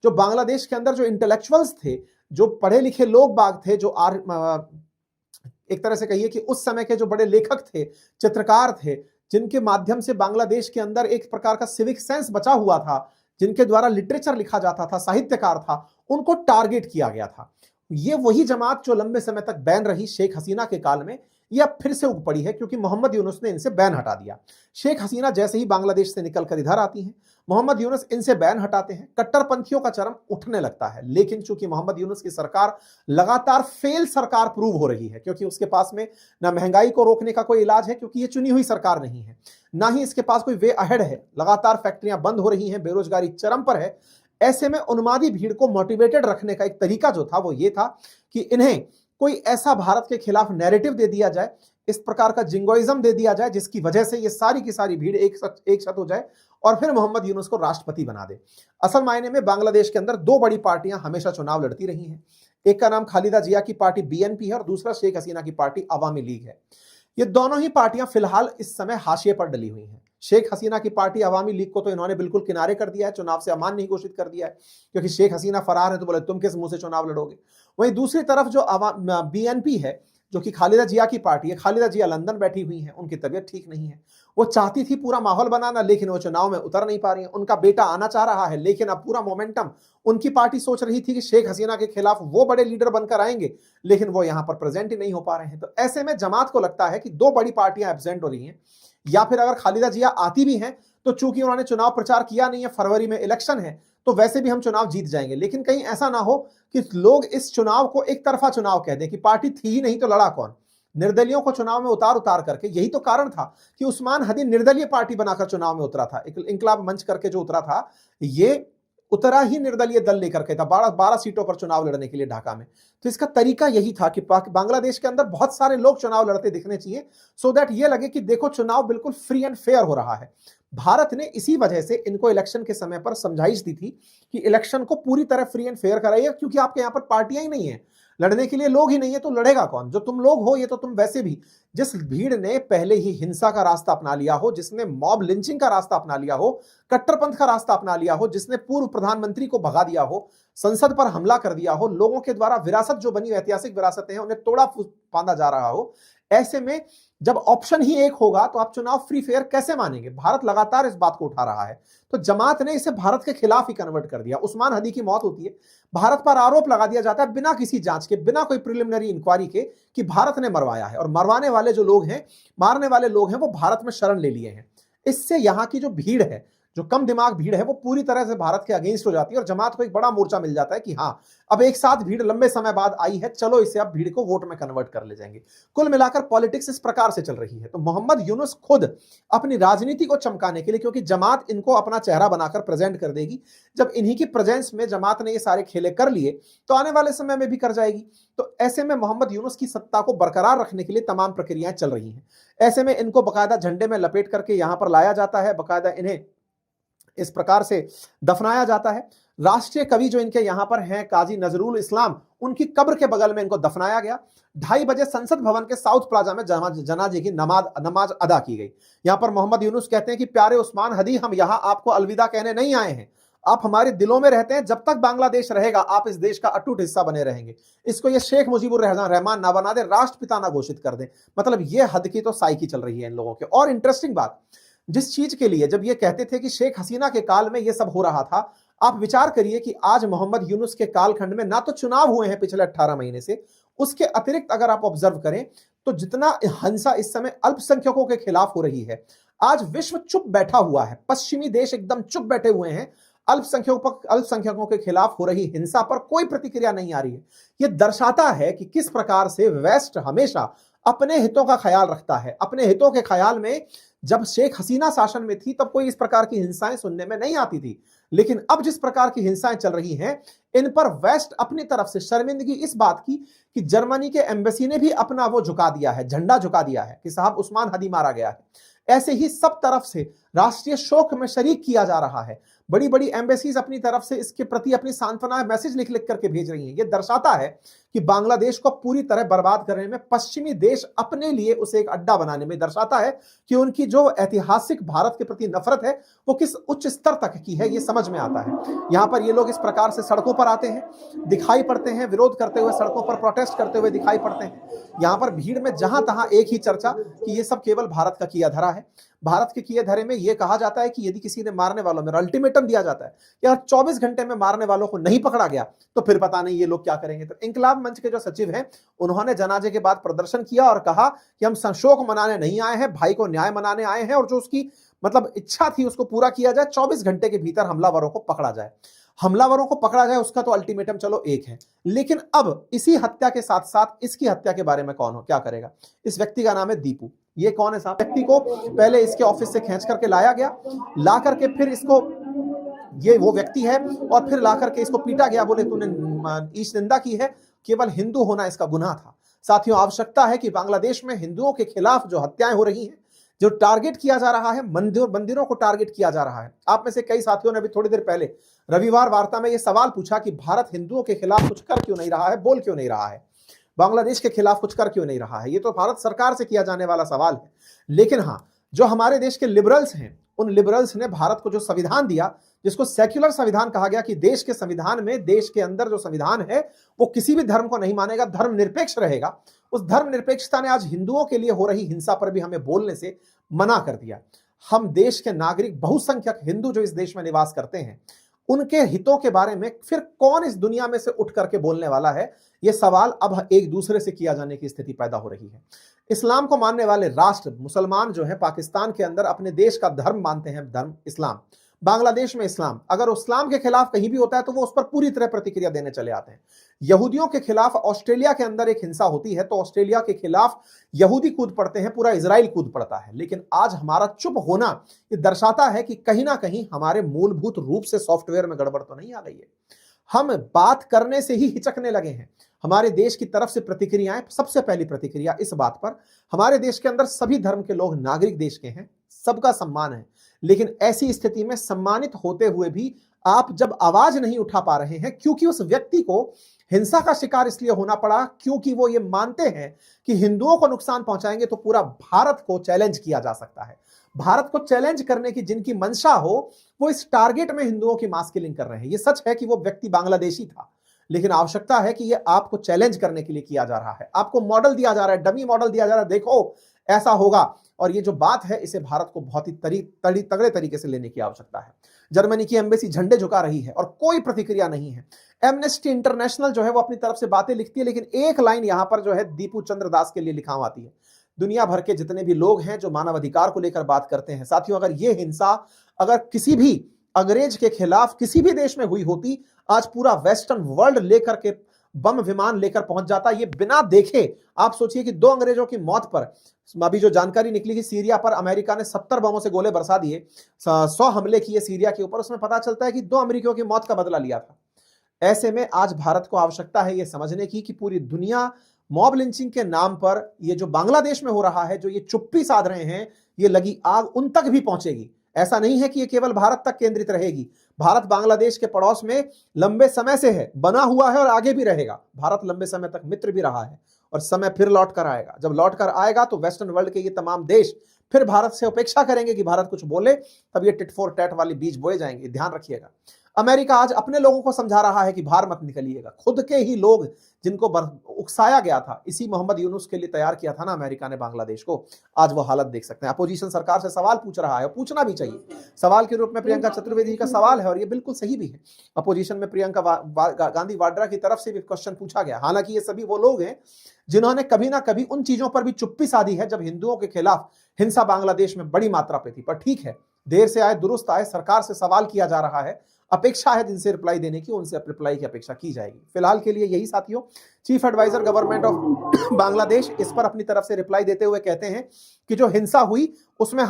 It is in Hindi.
जो बांग्लादेश के अंदर जो इंटेलेक्चुअल्स थे, जो पढ़े लिखे लोग बाग थे, जो एक तरह से कहिए कि उस समय के जो बड़े लेखक थे, चित्रकार थे, जिनके माध्यम से बांग्लादेश के अंदर एक प्रकार का सिविक सेंस बचा हुआ था, जिनके द्वारा लिटरेचर लिखा जाता था, साहित्यकार था, उनको टारगेट किया गया था। ये वही जमात जो लंबे समय तक बैन रही शेख हसीना के काल में, यह फिर से उग पड़ी है क्योंकि मोहम्मद यूनुस ने इनसे बैन हटा दिया। शेख हसीना जैसे ही बांग्लादेश से निकलकर इधर आती हैं, मोहम्मद यूनुस इनसे बैन हटाते हैं, कट्टरपंथियों का चरम उठने लगता है। लेकिन चूंकि मोहम्मद यूनुस की सरकार लगातार फेल सरकार प्रूव हो रही है, क्योंकि उसके पास में ना महंगाई को रोकने का कोई इलाज है, क्योंकि ये चुनी हुई सरकार नहीं है, ना ही इसके पास कोई वे अहेड है, लगातार फैक्ट्रियां बंद हो रही हैं, बेरोजगारी चरम पर है। ऐसे में उन्मादी भीड़ को मोटिवेटेड रखने का एक तरीका जो था वो ये था कि इन्हें कोई ऐसा भारत के खिलाफ नैरेटिव दे दिया जाए, इस प्रकार का जिंगोइज्म दे दिया जाए, जिसकी वजह से ये सारी की सारी भीड़ एक साथ हो जाए और फिर मोहम्मद यूनुस को राष्ट्रपति बना दे। असल मायने में बांग्लादेश के अंदर दो बड़ी पार्टियां हमेशा चुनाव लड़ती रही हैं। एक का नाम खालिदा जिया की पार्टी बीएनपी है और दूसरा शेख हसीना की पार्टी अवामी लीग है। ये दोनों ही पार्टियां फिलहाल इस समय हाशिए पर डली हुई हैं। शेख हसीना की पार्टी अवामी लीग को तो इन्होंने बिल्कुल किनारे कर दिया है, चुनाव से अमान्य नहीं घोषित कर दिया है, क्योंकि शेख हसीना फरार है तो बोले तुम किस मुंह से चुनाव लड़ोगे। वहीं दूसरी तरफ जो बीएनपी है, जो कि खालिदा जिया की पार्टी है, खालिदा जिया लंदन बैठी हुई हैं, उनकी तबीयत ठीक नहीं है, वो चाहती थी पूरा माहौल बनाना, लेकिन वो चुनाव में उतर नहीं पा रही है। उनका बेटा आना चाह रहा है, लेकिन अब पूरा मोमेंटम उनकी पार्टी सोच रही थी कि शेख हसीना के खिलाफ वो बड़े लीडर बनकर आएंगे, लेकिन वो यहां पर प्रेजेंट ही नहीं हो पा रहे हैं। तो ऐसे में जमात को लगता है कि दो बड़ी पार्टियां एब्सेंट हो रही हैं, या फिर अगर खालिदा जिया आती भी हैं तो चूंकि उन्होंने चुनाव प्रचार किया नहीं है, फरवरी में इलेक्शन है, तो वैसे भी हम चुनाव जीत जाएंगे। लेकिन कहीं ऐसा ना हो कि लोग इस चुनाव को एक तरफा चुनाव कह दें कि पार्टी थी ही नहीं तो लड़ा कौन। निर्दलीयों को चुनाव में उतार करके, यही तो कारण था कि उस्मान हदी निर्दलीय पार्टी बनाकर चुनाव में उतरा था, इंकलाब मंच करके जो उतरा था, ये उतरा ही निर्दलीय दल लेकर के था 12 सीटों पर चुनाव लड़ने के लिए ढाका में। तो इसका तरीका यही था कि बांग्लादेश के अंदर बहुत सारे लोग चुनाव लड़ते दिखने चाहिए, सो दैट ये लगे कि देखो चुनाव बिल्कुल फ्री एंड फेयर हो रहा है। भारत ने इसी वजह से इनको इलेक्शन के समय पर समझाइश दी थी कि इलेक्शन को पूरी तरह फ्री एंड फेयर कराइए, क्योंकि आपके यहां पर पार्टियां ही नहीं है, लड़ने के लिए लोग ही नहीं है, तो लड़ेगा कौन? जो तुम लोग हो ये तो तुम वैसे भी, जिस भीड़ ने पहले ही हिंसा का रास्ता अपना लिया हो, जिसने मॉब लिंचिंग का रास्ता अपना लिया हो, कट्टरपंथ का रास्ता अपना लिया हो, जिसने पूर्व प्रधानमंत्री को भगा दिया हो, संसद पर हमला कर दिया हो, लोगों के द्वारा विरासत जो बनी, ऐतिहासिक विरासतें हैं, उन्हें तोड़ा फांदा जा रहा हो, ऐसे में जब ऑप्शन ही एक होगा तो आप चुनाव फ्री फेयर कैसे मानेंगे? भारत लगातार इस बात को उठा रहा है, तो जमात ने इसे भारत के खिलाफ ही कन्वर्ट कर दिया। उस्मान हदी की मौत होती है, भारत पर आरोप लगा दिया जाता है बिना किसी जांच के, बिना कोई प्रिलिमिनरी इंक्वायरी के, कि भारत ने मरवाया है, और मरवाने वाले जो लोग हैं, मारने वाले लोग हैं, वो भारत में शरण ले लिए हैं। इससे यहां की जो भीड़ है, जो कम दिमाग भीड़ है, वो पूरी तरह से भारत के अगेंस्ट हो जाती है और जमात को एक बड़ा मोर्चा मिल जाता है कि हाँ, अब एक साथ भीड़ लंबे समय बाद आई है, चलो इसे अब भीड़ को वोट में कन्वर्ट कर ले जाएंगे। कुल मिलाकर पॉलिटिक्स इस प्रकार से चल रही है। तो मोहम्मद यूनुस खुद अपनी राजनीति को चमकाने के लिए, क्योंकि जमात इनको अपना चेहरा बनाकर प्रेजेंट कर देगी, जब इन्हीं की प्रेजेंस में जमात ने ये सारे खेले कर लिए तो आने वाले समय में भी कर जाएगी। तो ऐसे में मोहम्मद यूनुस की सत्ता को बरकरार रखने के लिए तमाम प्रक्रियाएं चल रही हैं। ऐसे में इनको बाकायदा झंडे में लपेट करके यहां पर लाया जाता है, बाकायदा इन्हें इस प्रकार से दफनाया जाता है। राष्ट्रीय कवि जो इनके यहां पर हैं, काजी नजरुल इस्लाम, उनकी कब्र के बगल में इनको दफनाया गया। 2:30 बजे संसद भवन के साउथ प्लाजा में जनाजे की नमाज अदा की गई। यहां पर मोहम्मद यूनुस कहते हैं कि प्यारे उस्मान हदी, हम यहां आपको अलविदा कहने नहीं आए हैं, आप हमारे दिलों में रहते हैं, जब तक बांग्लादेश रहेगा आप इस देश का अटूट हिस्सा बने रहेंगे। इसको ये शेख मुजीबुर रहमान ना बना दे, राष्ट्रपिता ना घोषित कर दे। मतलब ये हद की तो साइकी चल रही है इन लोगों के। और इंटरेस्टिंग बात, जिस चीज के लिए जब ये कहते थे कि शेख हसीना के काल में ये सब हो रहा था, आप विचार करिए कि आज मोहम्मद यूनुस के कालखंड में ना तो चुनाव हुए हैं पिछले 18 महीने से, उसके अतिरिक्त अगर आप ऑब्जर्व करें तो जितना हिंसा इस समय अल्पसंख्यकों के खिलाफ हो रही है, आज विश्व चुप बैठा हुआ है, पश्चिमी देश एकदम चुप बैठे हुए हैं, अल्पसंख्यकों के खिलाफ हो रही हिंसा पर कोई प्रतिक्रिया नहीं आ रही है। यह दर्शाता है कि किस प्रकार से वेस्ट हमेशा अपने हितों का ख्याल रखता है। अपने हितों के ख्याल में जब शेख हसीना शासन में थी तब कोई इस प्रकार की हिंसाएं सुनने में नहीं आती थी, लेकिन अब जिस प्रकार की हिंसाएं चल रही हैं, इन पर वेस्ट अपनी तरफ से शर्मिंदगी इस बात की कि जर्मनी के एम्बेसी ने भी अपना वो झुका दिया है, झंडा झुका दिया है कि साहब उस्मान हदी मारा गया है। ऐसे ही सब तरफ से राष्ट्रीय शोक में शरीक किया जा रहा है। बड़ी बड़ी एम्बेसीज अपनी तरफ से इसके प्रति अपनी सांत्वना मैसेज लिख लिख करके भेज रही हैं। यह दर्शाता है कि बांग्लादेश को पूरी तरह बर्बाद करने में पश्चिमी देश अपने लिए उसे एक अड्डा बनाने में दर्शाता है कि उनकी जो ऐतिहासिक भारत के प्रति नफरत है वो किस उच्च स्तर तक की है, ये समझ में आता है। यहां पर ये लोग इस प्रकार से सड़कों पर आते हैं, दिखाई पड़ते हैं, विरोध करते हुए सड़कों पर प्रोटेस्ट करते हुए दिखाई पड़ते हैं। यहां पर भीड़ में जहां तहां एक ही चर्चा कि ये सब केवल भारत का किया धरा है। भारत के किए धरे में यह कहा जाता है कि यदि किसी ने मारने वालों में अल्टीमेटम दिया जाता है कि अगर 24 घंटे में मारने वालों को नहीं पकड़ा गया तो फिर पता नहीं ये लोग क्या करेंगे। तो इंकलाब मंच के जो सचिव हैं उन्होंने जनाजे के बाद प्रदर्शन किया और कहा कि हम शोक मनाने नहीं आए हैं, भाई को न्याय मनाने आए हैं और जो उसकी मतलब इच्छा थी उसको पूरा किया जाए, 24 घंटे के भीतर हमलावरों को पकड़ा जाए। हमलावरों को पकड़ा जाए उसका तो अल्टीमेटम चलो एक है, लेकिन अब इसी हत्या के साथ साथ इसकी हत्या के बारे में कौन हो क्या करेगा। इस व्यक्ति का नाम है दीपू। ये कौन है साहब? व्यक्ति को पहले इसके ऑफिस से खींच करके लाया गया, ला करके फिर इसको, ये वो व्यक्ति है, और फिर ला करके इसको पीटा गया। बोले तूने ईश निंदा की है, केवल हिंदू होना इसका गुनाह था। साथियों, आवश्यकता है कि बांग्लादेश में हिंदुओं के खिलाफ जो हत्याएं हो रही हैं, जो टारगेट किया जा रहा है, मंदिरों को टारगेट किया जा रहा है। आप में से कई साथियों ने अभी थोड़ी देर पहले रविवार वार्ता में यह सवाल पूछा कि भारत हिंदुओं के खिलाफ कुछ कर क्यों नहीं रहा है, बोल क्यों नहीं रहा है, बांग्लादेश के खिलाफ कुछ कर क्यों नहीं रहा है। ये तो भारत सरकार से किया जाने वाला सवाल है। लेकिन हाँ, जो हमारे देश के लिबरल्स हैं, उन लिबरल्स ने भारत को जो संविधान दिया, जिसको सेक्युलर संविधान कहा गया कि देश के संविधान में, देश के अंदर जो संविधान है वो किसी भी धर्म को नहीं मानेगा, धर्मनिरपेक्ष रहेगा। उस धर्मनिरपेक्षता ने आज हिंदुओं के लिए हो रही हिंसा पर भी हमें बोलने से मना कर दिया। हम देश के नागरिक, बहुसंख्यक हिंदू जो इस देश में निवास करते हैं, उनके हितों के बारे में फिर कौन इस दुनिया में से उठ करके बोलने वाला है, यह सवाल अब एक दूसरे से किया जाने की स्थिति पैदा हो रही है। इस्लाम को मानने वाले राष्ट्र मुसलमान जो है पाकिस्तान के अंदर अपने देश का धर्म मानते हैं, धर्म इस्लाम। बांग्लादेश में इस्लाम, अगर इस्लाम के खिलाफ कहीं भी होता है तो वो उस पर पूरी तरह प्रतिक्रिया देने चले आते हैं। यहूदियों के खिलाफ ऑस्ट्रेलिया के अंदर एक हिंसा होती है तो ऑस्ट्रेलिया के खिलाफ यहूदी कूद पड़ते हैं, पूरा इजराइल कूद पड़ता है। लेकिन आज हमारा चुप होना ये दर्शाता है कि कहीं ना कहीं हमारे मूलभूत रूप से सॉफ्टवेयर में गड़बड़ तो नहीं आ गई है। हम बात करने से ही हिचकने लगे हैं। हमारे देश की तरफ से प्रतिक्रियाएं, सबसे पहली प्रतिक्रिया इस बात पर, हमारे देश के अंदर सभी धर्म के लोग नागरिक देश के हैं, सबका सम्मान है। लेकिन ऐसी स्थिति में सम्मानित होते हुए भी आप जब आवाज नहीं उठा पा रहे हैं, क्योंकि उस व्यक्ति को हिंसा का शिकार इसलिए होना पड़ा क्योंकि वो ये मानते हैं कि हिंदुओं को नुकसान पहुंचाएंगे तो पूरा भारत को चैलेंज किया जा सकता है। भारत को चैलेंज करने की जिनकी मंशा हो, वो इस टारगेट में हिंदुओं की मास किलिंग कर रहे हैं। ये सच है कि वो व्यक्ति बांग्लादेशी था, लेकिन आवश्यकता है कि ये आपको चैलेंज करने के लिए किया जा रहा है। आपको मॉडल दिया जा रहा है, डमी मॉडल दिया जा रहा है, देखो ऐसा होगा। और ये जो बात है, इसे भारत को बहुत ही तगड़े तरीके से लेने की आवश्यकता है। जर्मनी की एम्बेसी झंडे झुका रही है और कोई प्रतिक्रिया नहीं है। एमनेस्टी इंटरनेशनल जो है वो अपनी तरफ से बातें लिखती है, लेकिन एक लाइन यहां पर जो है दीपू चंद्र दास के लिए लिखा आती है। दुनिया भर के जितने भी लोग हैं जो मानवाधिकार को लेकर बात करते हैं, साथियों, अगर ये हिंसा अगर किसी भी अंग्रेज के खिलाफ किसी भी देश में हुई होती, आज पूरा वेस्टर्न वर्ल्ड लेकर के बम विमान लेकर पहुंच जाता। ये बिना देखे, आप सोचिए कि 2 अंग्रेजों की मौत पर अभी जो जानकारी निकली कि सीरिया पर अमेरिका ने 70 बमों से गोले बरसा दिए, 100 हमले किए सीरिया के ऊपर, उसमें पता चलता है कि 2 अमेरिकियों की मौत का बदला लिया था। ऐसे में आज भारत को आवश्यकता है यह समझने की कि पूरी दुनिया मॉब लिंचिंग के नाम पर ये जो बांग्लादेश में हो रहा है, जो ये चुप्पी साध रहे हैं, ये लगी आग उन तक भी पहुंचेगी। ऐसा नहीं है कि ये केवल भारत तक केंद्रित रहेगी। भारत बांग्लादेश के पड़ोस में लंबे समय से है, बना हुआ है और आगे भी रहेगा। भारत लंबे समय तक मित्र भी रहा है और समय फिर लौट कर आएगा। जब लौट कर आएगा तो वेस्टर्न वर्ल्ड के ये तमाम देश फिर भारत से अपेक्षा करेंगे कि भारत कुछ बोले, तब ये टिट फॉर टैट वाली बीज बोए जाएंगे। ध्यान रखिएगा। अमेरिका आज अपने लोगों को समझा रहा है कि बाहर मत निकलिएगा। खुद के ही लोग जिनको उकसाया गया था, इसी मोहम्मद यूनुस के लिए तैयार किया था ना अमेरिका ने बांग्लादेश को, आज वो हालत देख सकते हैं। अपोजिशन सरकार से सवाल पूछ रहा है, पूछना भी चाहिए। सवाल के रूप में प्रियंका चतुर्वेदी का सवाल है और ये बिल्कुल सही भी है। अपोजिशन में प्रियंका गांधी वाड्रा की तरफ से भी क्वेश्चन पूछा गया। हालांकि ये सभी वो लोग हैं जिन्होंने कभी ना कभी उन चीजों पर भी चुप्पी साधी है जब हिंदुओं के खिलाफ हिंसा बांग्लादेश में बड़ी मात्रा पे थी। पर ठीक है, देर से आए दुरुस्त आए, सरकार से सवाल किया जा रहा है, अपेक्षा है जिनसे रिप्लाई देने की, उनसे रिप्लाई की अपेक्षा की जाएगी। फिलहाल के लिए यही साथियों। Chief adviser government of Bangladesh इस पर अपनी तरफ से रिप्लाई देते हुए कहते हैं कि जो हिंसा हुई उसमें हम